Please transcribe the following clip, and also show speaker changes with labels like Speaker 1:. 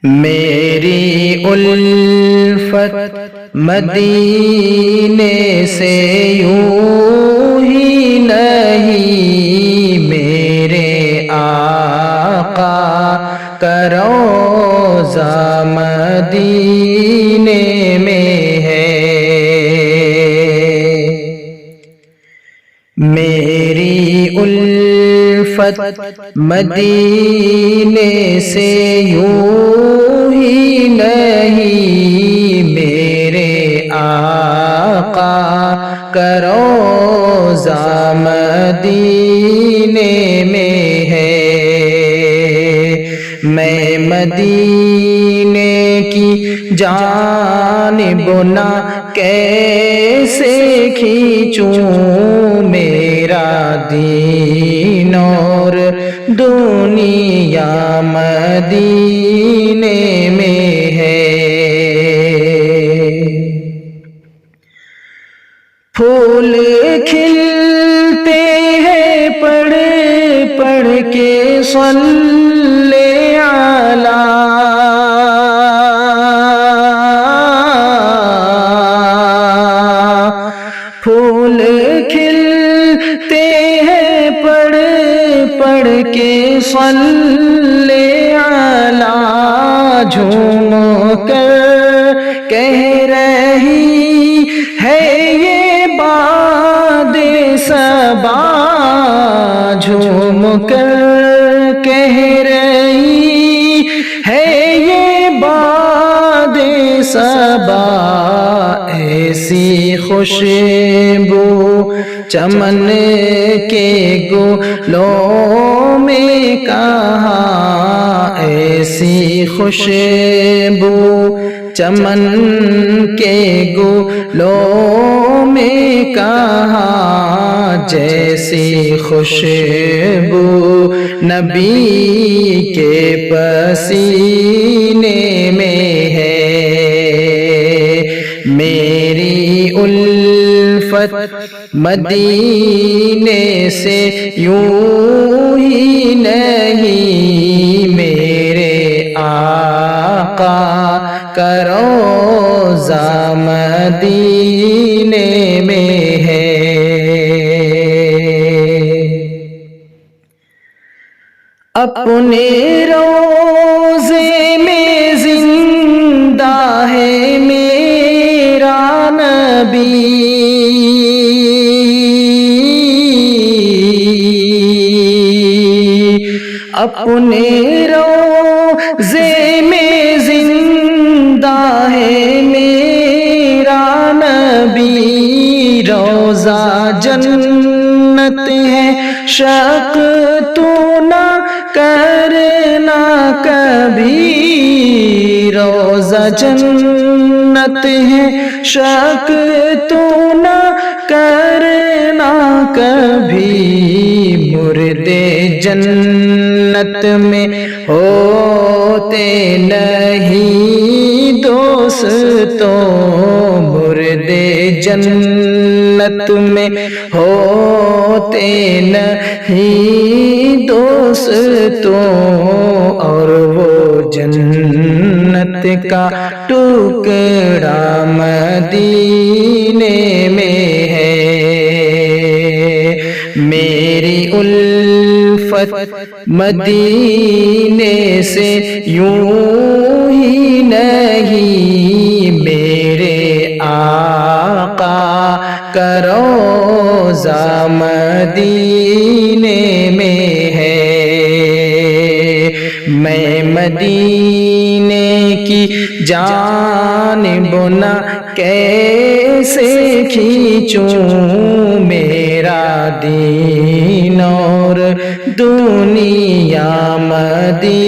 Speaker 1: میری الفت مدینے سے یوں ہی نہیں، میرے آقا کا روضہ مدینے میں ہے۔ میری الفت مدینے سے یوں ہی نہیں، میرے آقا کا روضہ مدینے میں ہے۔ میں مدینے کی جانب نہ کیسے کھینچوں، میرا دین اور دنیا مدینے میں ہے۔ پھول کھلتے ہیں پڑھ پڑھ کے صلی علی، پھول کھلتے ہیں پڑھ پڑھ کے صلی علی، جھوم کر کہہ رہی ہے یہ باد صبا، جھوم کر کہہ رہی ہے یہ باد صبا، ایسی خوشبو چمن کے گلوں میں کہاں، ایسی خوشبو چمن کے گلوں میں کہاں، جیسی خوشبو نبی کے پسینے میں ہے۔ میری الفت مدینے سے یوں ہی نہیں، میرے آقا کا روضہ مدینے میں ہے۔ اپنے روضے میں زندہ ہے میرا نبی، اپنے روضے میں زندہ ہے میرا نبی، روضہ جنت ہے شک تو نہ کرنا کبھی، روضہ جنت ہے شک تو نہ کرنا کبھی، مردے جنت میں ہوتے نہیں دوستوں، مردے جنت میں ہوتے نہیں دوستوں، اور وہ جنت کا ٹکڑا مدینے میں ہے۔ میری الفت مدینے سے یوں ہی نہیں، میرے آقا کا روضہ مدینے میں ہے۔ میں مدینے کی جانب نہ کیسے کھینچوں، میرا دین اور دنیا مدینے